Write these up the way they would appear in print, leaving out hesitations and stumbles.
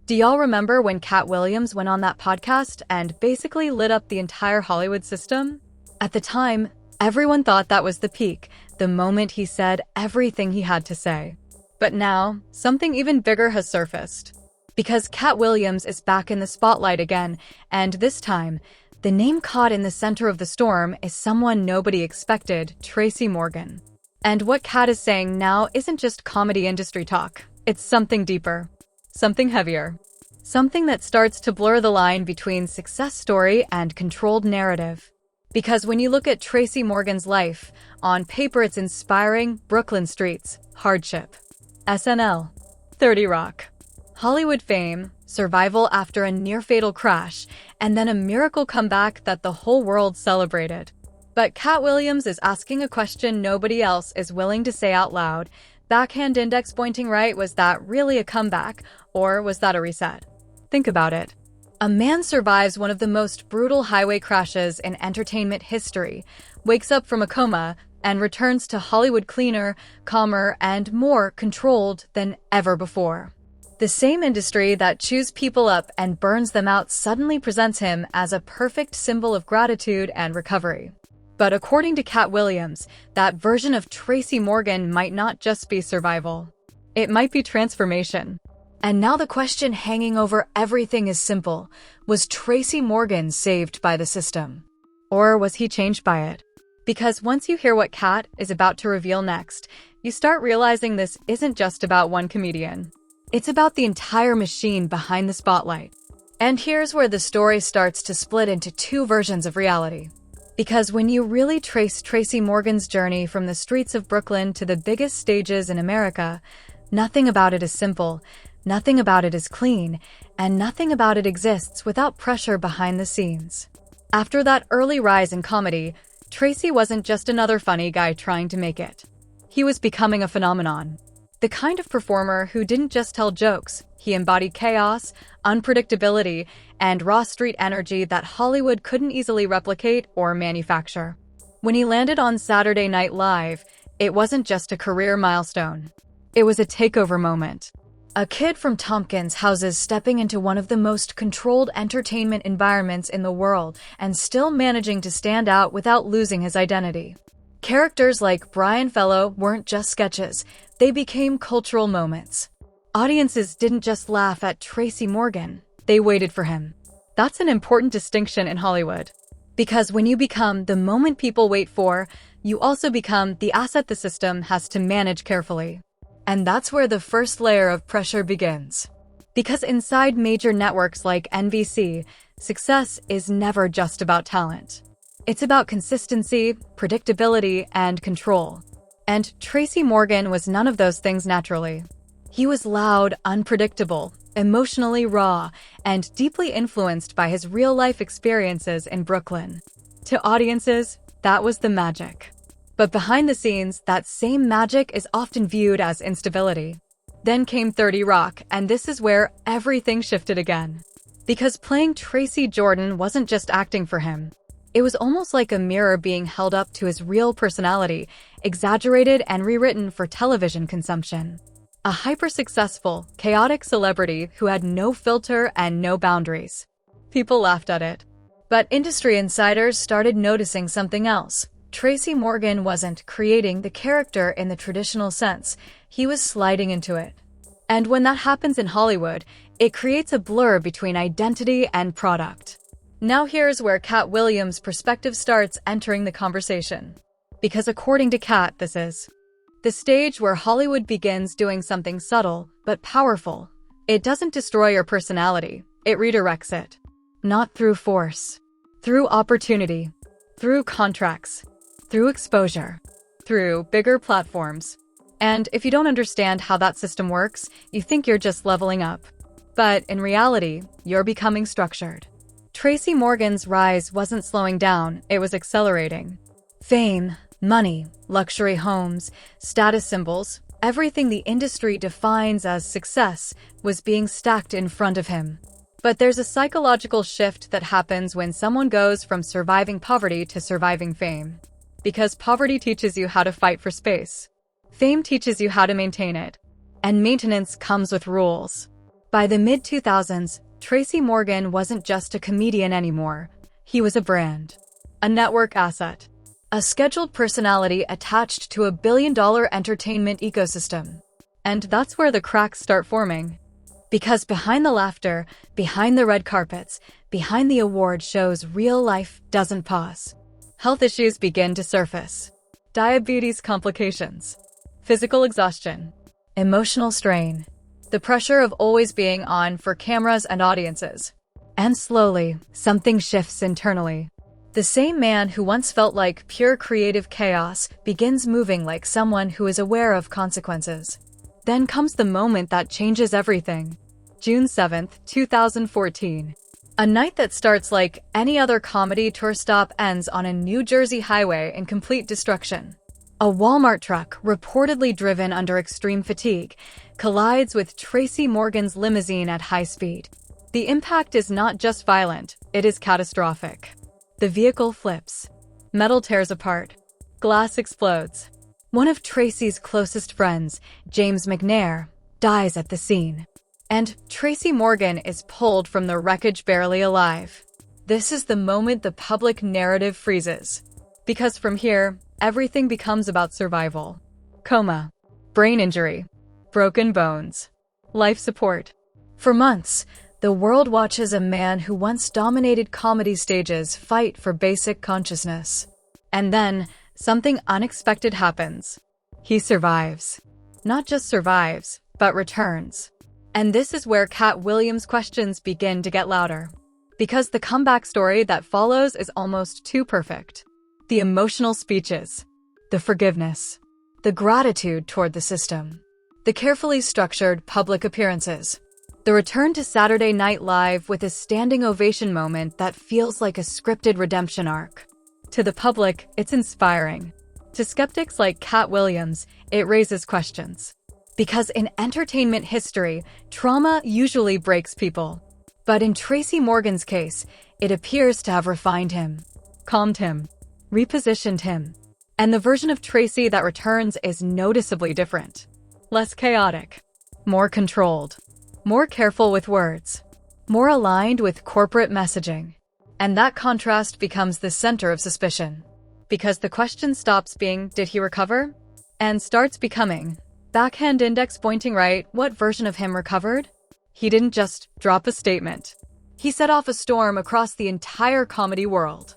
Do y'all remember when Katt Williams went on that podcast and basically lit up the entire Hollywood system? At the time, everyone thought that was the peak, the moment he said everything he had to say. But now, something even bigger has surfaced. Because Katt Williams is back in the spotlight again, and this time, the name caught in the center of the storm is someone nobody expected, Tracy Morgan. And what Katt is saying now isn't just comedy industry talk. It's something deeper, something heavier, something that starts to blur the line between success story and controlled narrative. Because when you look at Tracy Morgan's life, on paper it's inspiring, Brooklyn streets, hardship, SNL, 30 Rock, Hollywood fame, survival after a near-fatal crash, and then a miracle comeback that the whole world celebrated. But Katt Williams is asking a question nobody else is willing to say out loud. Backhand index pointing right, was that really a comeback, or was that a reset? Think about it. A man survives one of the most brutal highway crashes in entertainment history, wakes up from a coma, and returns to Hollywood cleaner, calmer, and more controlled than ever before. The same industry that chews people up and burns them out suddenly presents him as a perfect symbol of gratitude and recovery. But according to Katt Williams, that version of Tracy Morgan might not just be survival. It might be transformation. And now the question hanging over everything is simple. Was Tracy Morgan saved by the system? Or was he changed by it? Because once you hear what Katt is about to reveal next, you start realizing this isn't just about one comedian. It's about the entire machine behind the spotlight. And here's where the story starts to split into two versions of reality. Because when you really trace Tracy Morgan's journey from the streets of Brooklyn to the biggest stages in America, nothing about it is simple, nothing about it is clean, and nothing about it exists without pressure behind the scenes. After that early rise in comedy, Tracy wasn't just another funny guy trying to make it. He was becoming a phenomenon. The kind of performer who didn't just tell jokes, he embodied chaos, unpredictability, and raw street energy that Hollywood couldn't easily replicate or manufacture. When he landed on Saturday Night Live, it wasn't just a career milestone. It was a takeover moment. A kid from Tompkins houses stepping into one of the most controlled entertainment environments in the world and still managing to stand out without losing his identity. Characters like Brian Fellow weren't just sketches, they became cultural moments. Audiences didn't just laugh at Tracy Morgan, they waited for him. That's an important distinction in Hollywood. Because when you become the moment people wait for, you also become the asset the system has to manage carefully. And that's where the first layer of pressure begins. Because inside major networks like NBC, success is never just about talent. It's about consistency, predictability, and control. And Tracy Morgan was none of those things naturally. He was loud, unpredictable, emotionally raw, and deeply influenced by his real-life experiences in Brooklyn. To audiences, that was the magic. But behind the scenes, that same magic is often viewed as instability. Then came 30 Rock, and this is where everything shifted again. Because playing Tracy Jordan wasn't just acting for him. It was almost like a mirror being held up to his real personality, exaggerated and rewritten for television consumption. A hyper-successful, chaotic celebrity who had no filter and no boundaries. People laughed at it. But industry insiders started noticing something else. Tracy Morgan wasn't creating the character in the traditional sense, he was sliding into it. And when that happens in Hollywood, it creates a blur between identity and product. Now here's where Katt Williams' perspective starts entering the conversation. Because according to Katt, this is the stage where Hollywood begins doing something subtle but powerful. It doesn't destroy your personality, it redirects it. Not through force, through opportunity, through contracts, through exposure, through bigger platforms. And if you don't understand how that system works, you think you're just leveling up. But in reality, you're becoming structured. Tracy Morgan's rise wasn't slowing down, it was accelerating. Fame, money, luxury homes, status symbols, everything the industry defines as success was being stacked in front of him. But there's a psychological shift that happens when someone goes from surviving poverty to surviving fame. Because poverty teaches you how to fight for space. Fame teaches you how to maintain it. And maintenance comes with rules. By the mid-2000s, Tracy Morgan wasn't just a comedian anymore. He was a brand, a network asset, a scheduled personality attached to a billion-dollar entertainment ecosystem. And that's where the cracks start forming. Because behind the laughter, behind the red carpets, behind the award shows, real life doesn't pause. Health issues begin to surface. Diabetes complications, physical exhaustion, emotional strain, the pressure of always being on for cameras and audiences. And slowly, something shifts internally. The same man who once felt like pure creative chaos begins moving like someone who is aware of consequences. Then comes the moment that changes everything. June 7th, 2014. A night that starts like any other comedy tour stop ends on a New Jersey highway in complete destruction. A Walmart truck, reportedly driven under extreme fatigue, collides with Tracy Morgan's limousine at high speed. The impact is not just violent, it is catastrophic. The vehicle flips. Metal tears apart. Glass explodes. One of Tracy's closest friends, James McNair, dies at the scene. And Tracy Morgan is pulled from the wreckage barely alive. This is the moment the public narrative freezes. Because from here, everything becomes about survival. Coma, brain injury, broken bones, life support. For months, the world watches a man who once dominated comedy stages fight for basic consciousness. And then, something unexpected happens. He survives. Not just survives, but returns. And this is where Katt Williams' questions begin to get louder. Because the comeback story that follows is almost too perfect. The emotional speeches, the forgiveness, the gratitude toward the system, the carefully structured public appearances, the return to Saturday Night Live with a standing ovation moment that feels like a scripted redemption arc. To the public, it's inspiring. To skeptics like Katt Williams, it raises questions. Because in entertainment history, trauma usually breaks people. But in Tracy Morgan's case, it appears to have refined him, calmed him, repositioned him. And the version of Tracy that returns is noticeably different. Less chaotic, more controlled, more careful with words, more aligned with corporate messaging. And that contrast becomes the center of suspicion. Because the question stops being, did he recover? And starts becoming, backhand index pointing right, what version of him recovered? He didn't just drop a statement. He set off a storm across the entire comedy world.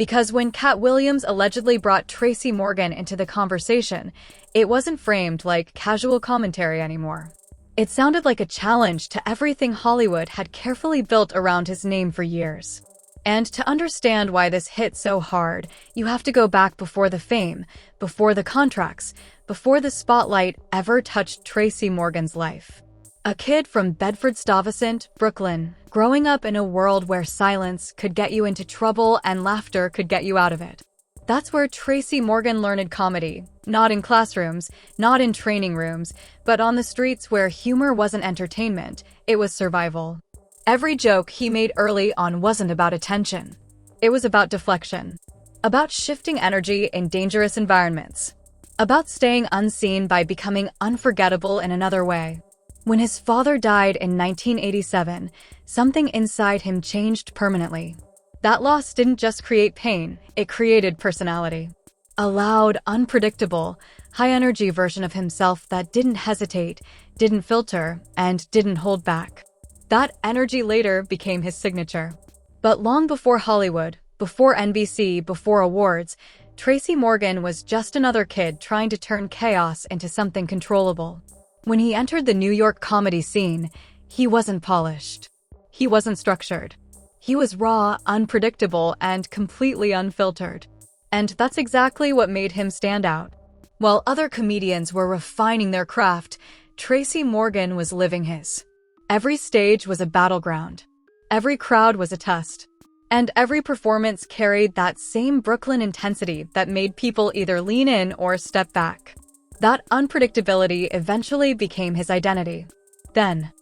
Because when Katt Williams allegedly brought Tracy Morgan into the conversation, it wasn't framed like casual commentary anymore. It sounded like a challenge to everything Hollywood had carefully built around his name for years. And to understand why this hit so hard, you have to go back before the fame, before the contracts, before the spotlight ever touched Tracy Morgan's life. A kid from Bedford-Stuyvesant, Brooklyn, growing up in a world where silence could get you into trouble and laughter could get you out of it. That's where Tracy Morgan learned comedy, not in classrooms, not in training rooms, but on the streets where humor wasn't entertainment, it was survival. Every joke he made early on wasn't about attention. It was about deflection, about shifting energy in dangerous environments, about staying unseen by becoming unforgettable in another way. When his father died in 1987, something inside him changed permanently. That loss didn't just create pain, it created personality. A loud, unpredictable, high-energy version of himself that didn't hesitate, didn't filter, and didn't hold back. That energy later became his signature. But long before Hollywood, before NBC, before awards, Tracy Morgan was just another kid trying to turn chaos into something controllable. When he entered the New York comedy scene, he wasn't polished. He wasn't structured. He was raw, unpredictable, and completely unfiltered. And that's exactly what made him stand out. While other comedians were refining their craft, Tracy Morgan was living his. Every stage was a battleground. Every crowd was a test. And every performance carried that same Brooklyn intensity that made people either lean in or step back. That unpredictability eventually became his identity. Then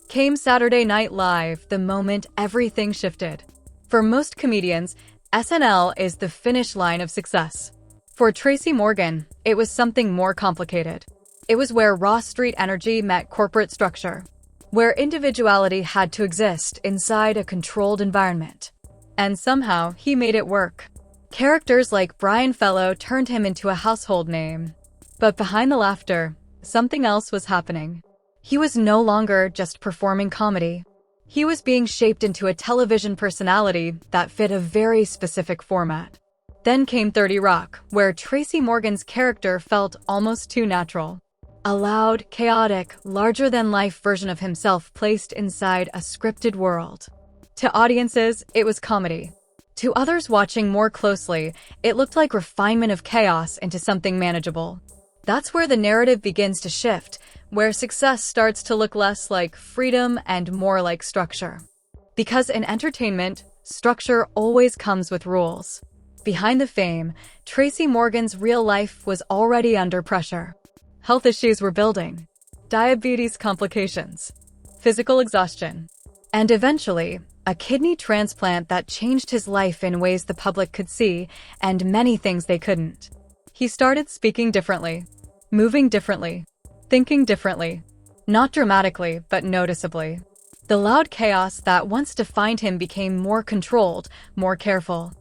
came Saturday Night Live, the moment everything shifted. For most comedians, SNL is the finish line of success. For Tracy Morgan, it was something more complicated. It was where raw street energy met corporate structure. where individuality had to exist inside a controlled environment. And somehow, he made it work. Characters like Brian Fellow turned him into a household name. But behind the laughter, something else was happening. He was no longer just performing comedy. He was being shaped into a television personality that fit a very specific format. Then came 30 Rock, where Tracy Morgan's character felt almost too natural. A loud, chaotic, larger-than-life version of himself placed inside a scripted world. To audiences, it was comedy. To others watching more closely, it looked like refinement of chaos into something manageable. That's where the narrative begins to shift, where success starts to look less like freedom and more like structure. Because in entertainment, structure always comes with rules. Behind the fame, Tracy Morgan's real life was already under pressure. Health issues were building. Diabetes complications. Physical exhaustion. And eventually, a kidney transplant that changed his life in ways the public could see, and many things they couldn't. He started speaking differently, moving differently, thinking differently. Not dramatically, but noticeably. The loud chaos that once defined him became more controlled, more careful.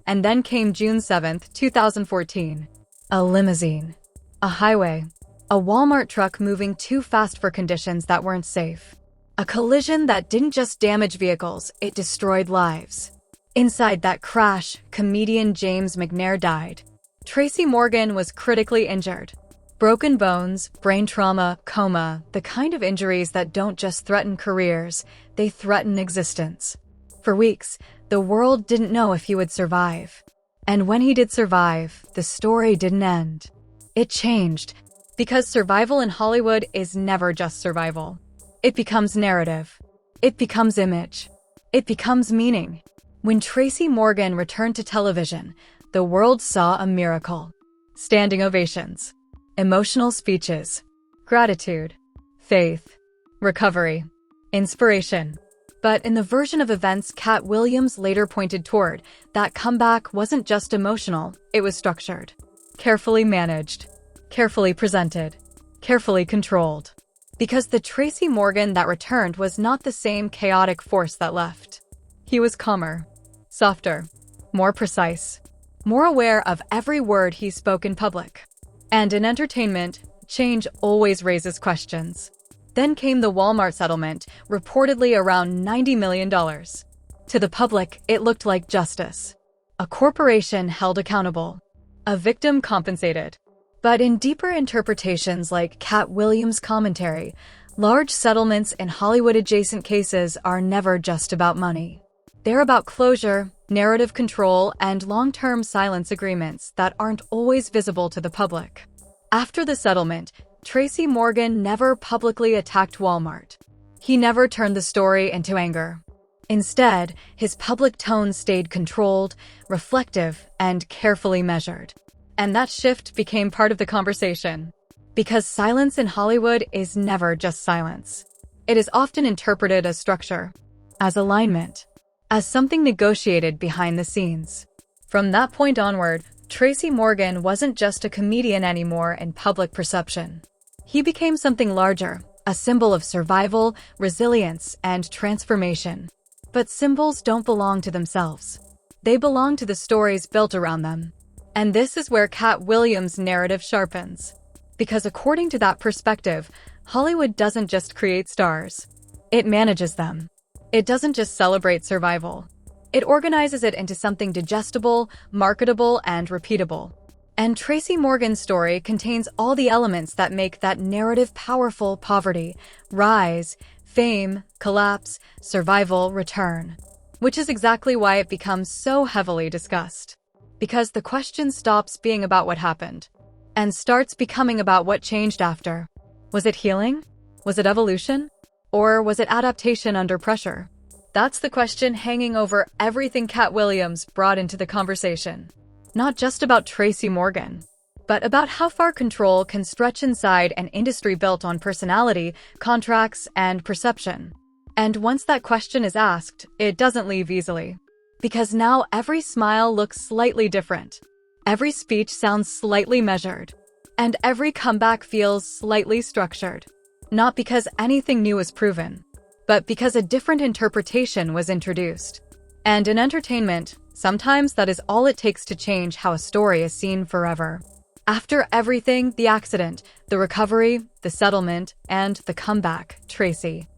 And then came June 7, 2014. A limousine. A highway. A Walmart truck moving too fast for conditions that weren't safe. A collision that didn't just damage vehicles, it destroyed lives. Inside that crash, comedian James McNair died. Tracy Morgan was critically injured. Broken bones, brain trauma, coma, the kind of injuries that don't just threaten careers, they threaten existence. For weeks, the world didn't know if he would survive. And when he did survive, the story didn't end. It changed, because survival in Hollywood is never just survival. It becomes narrative. It becomes image. It becomes meaning. When Tracy Morgan returned to television, the world saw a miracle. Standing ovations. Emotional speeches. Gratitude. Faith. Recovery. Inspiration. But in the version of events Katt Williams later pointed toward, that comeback wasn't just emotional, it was structured. Carefully managed. Carefully presented. Carefully controlled. Because the Tracy Morgan that returned was not the same chaotic force that left. He was calmer, softer, more precise, more aware of every word he spoke in public. And in entertainment, change always raises questions. Then came the Walmart settlement, reportedly around $90 million. To the public, it looked like justice. A corporation held accountable. A victim compensated. But in deeper interpretations like Katt Williams' commentary, large settlements in Hollywood-adjacent cases are never just about money. They're about closure, narrative control, and long-term silence agreements that aren't always visible to the public. After the settlement, Tracy Morgan never publicly attacked Walmart. He never turned the story into anger. Instead, his public tone stayed controlled, reflective, and carefully measured. And that shift became part of the conversation. Because silence in Hollywood is never just silence. It is often interpreted as structure, as alignment, as something negotiated behind the scenes. From that point onward, Tracy Morgan wasn't just a comedian anymore in public perception. He became something larger, a symbol of survival, resilience, and transformation. But symbols don't belong to themselves. They belong to the stories built around them. And this is where Katt Williams' narrative sharpens. Because according to that perspective, Hollywood doesn't just create stars. It manages them. It doesn't just celebrate survival. It organizes it into something digestible, marketable, and repeatable. And Tracy Morgan's story contains all the elements that make that narrative powerful: poverty, rise, fame, collapse, survival, return. Which is exactly why it becomes so heavily discussed. Because the question stops being about what happened and starts becoming about what changed after. Was it healing? Was it evolution? Or was it adaptation under pressure? That's the question hanging over everything Katt Williams brought into the conversation. Not just about Tracy Morgan, but about how far control can stretch inside an industry built on personality, contracts, and perception. And once that question is asked, it doesn't leave easily. Because now every smile looks slightly different. Every speech sounds slightly measured. And every comeback feels slightly structured. Not because anything new is proven, but because a different interpretation was introduced. And in entertainment, sometimes that is all it takes to change how a story is seen forever. After everything, the accident, the recovery, the settlement, and the comeback, Tracy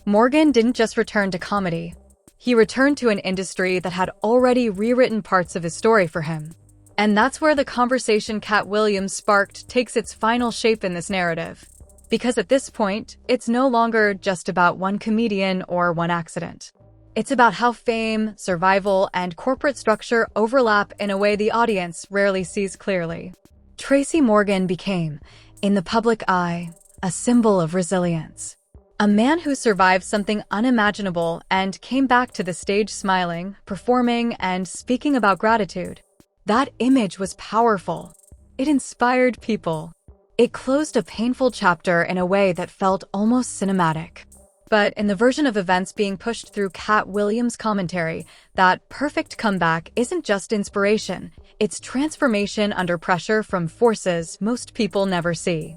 Morgan didn't just return to comedy. He returned to an industry that had already rewritten parts of his story for him. And that's where the conversation Katt Williams sparked takes its final shape in this narrative. Because at this point, it's no longer just about one comedian or one accident. It's about how fame, survival, and corporate structure overlap in a way the audience rarely sees clearly. Tracy Morgan became, in the public eye, a symbol of resilience. A man who survived something unimaginable and came back to the stage smiling, performing, and speaking about gratitude. That image was powerful. It inspired people. It closed a painful chapter in a way that felt almost cinematic. But in the version of events being pushed through Katt Williams' commentary, that perfect comeback isn't just inspiration, it's transformation under pressure from forces most people never see.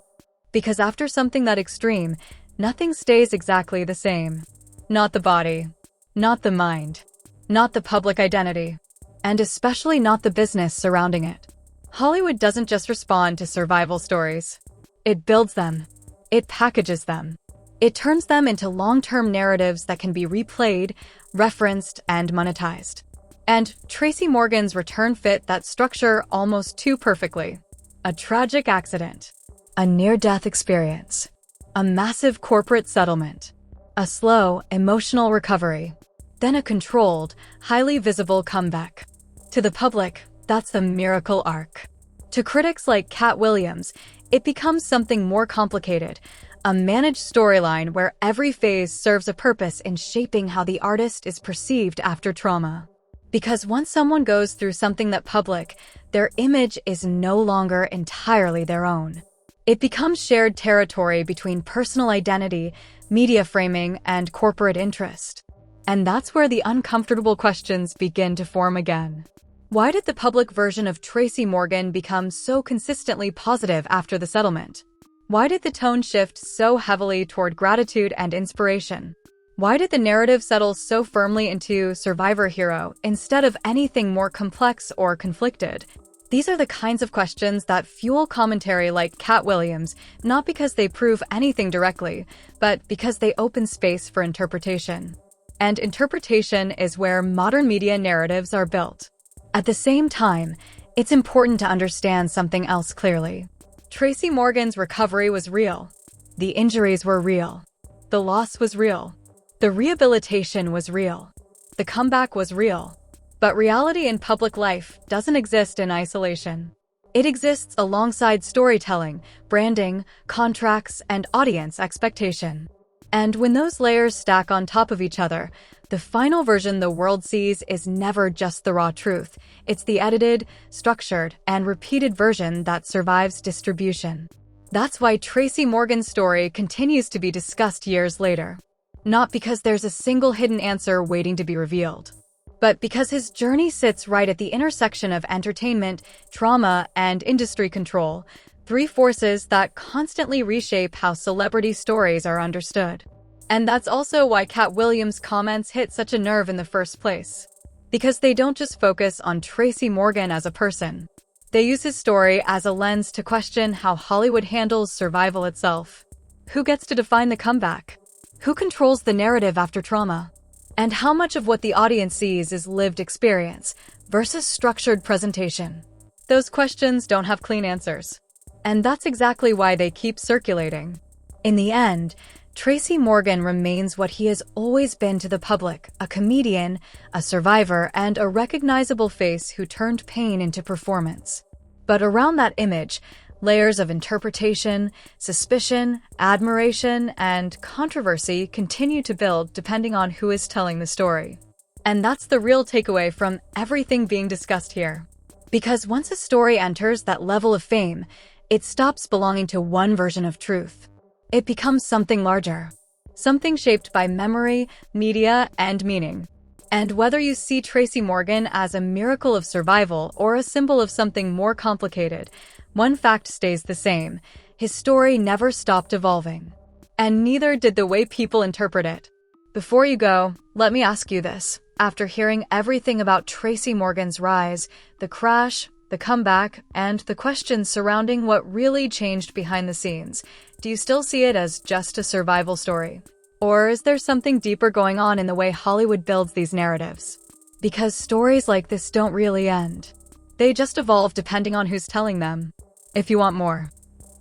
Because after something that extreme, nothing stays exactly the same. Not the body, not the mind, not the public identity, and especially not the business surrounding it. Hollywood doesn't just respond to survival stories. It builds them. It packages them. It turns them into long-term narratives that can be replayed, referenced, and monetized. And Tracy Morgan's return fit that structure almost too perfectly. A tragic accident, a near-death experience, a massive corporate settlement, a slow, emotional recovery, then a controlled, highly visible comeback. To the public, that's the miracle arc. To critics like Katt Williams, it becomes something more complicated, a managed storyline where every phase serves a purpose in shaping how the artist is perceived after trauma. Because once someone goes through something that public, their image is no longer entirely their own. It becomes shared territory between personal identity, media framing, and corporate interest. And that's where the uncomfortable questions begin to form again. Why did the public version of Tracy Morgan become so consistently positive after the settlement? Why did the tone shift so heavily toward gratitude and inspiration? Why did the narrative settle so firmly into survivor hero instead of anything more complex or conflicted? These are the kinds of questions that fuel commentary like Katt Williams, not because they prove anything directly, but because they open space for interpretation. And interpretation is where modern media narratives are built. At the same time, it's important to understand something else clearly. Tracy Morgan's recovery was real. The injuries were real. The loss was real. The rehabilitation was real. The comeback was real. But reality in public life doesn't exist in isolation. It exists alongside storytelling, branding, contracts, and audience expectation. And when those layers stack on top of each other, the final version the world sees is never just the raw truth. It's the edited, structured, and repeated version that survives distribution. That's why Tracy Morgan's story continues to be discussed years later. Not because there's a single hidden answer waiting to be revealed, but because his journey sits right at the intersection of entertainment, trauma, and industry control, three forces that constantly reshape how celebrity stories are understood. And that's also why Katt Williams' comments hit such a nerve in the first place. Because they don't just focus on Tracy Morgan as a person. They use his story as a lens to question how Hollywood handles survival itself. Who gets to define the comeback? Who controls the narrative after trauma? And how much of what the audience sees is lived experience versus structured presentation? Those questions don't have clean answers. And that's exactly why they keep circulating. In the end, Tracy Morgan remains what he has always been to the public, a comedian, a survivor, and a recognizable face who turned pain into performance. But around that image, layers of interpretation, suspicion, admiration, and controversy continue to build depending on who is telling the story. And that's the real takeaway from everything being discussed here. Because once a story enters that level of fame, it stops belonging to one version of truth. It becomes something larger, something shaped by memory, media, and meaning. And whether you see Tracy Morgan as a miracle of survival or a symbol of something more complicated, one fact stays the same: his story never stopped evolving. And neither did the way people interpret it. Before you go, let me ask you this. After hearing everything about Tracy Morgan's rise, the crash, the comeback, and the questions surrounding what really changed behind the scenes, do you still see it as just a survival story? Or is there something deeper going on in the way Hollywood builds these narratives? Because stories like this don't really end. They just evolve depending on who's telling them. If you want more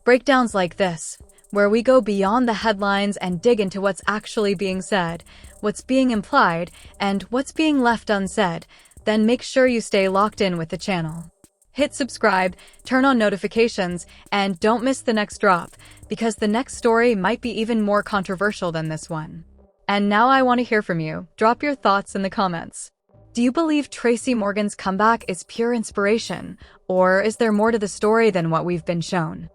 breakdowns like this, where we go beyond the headlines and dig into what's actually being said, what's being implied, and what's being left unsaid, then make sure you stay locked in with the channel. Hit subscribe, turn on notifications, and don't miss the next drop, because the next story might be even more controversial than this one. And now I want to hear from you. Drop your thoughts in the comments. Do you believe Tracy Morgan's comeback is pure inspiration, or is there more to the story than what we've been shown?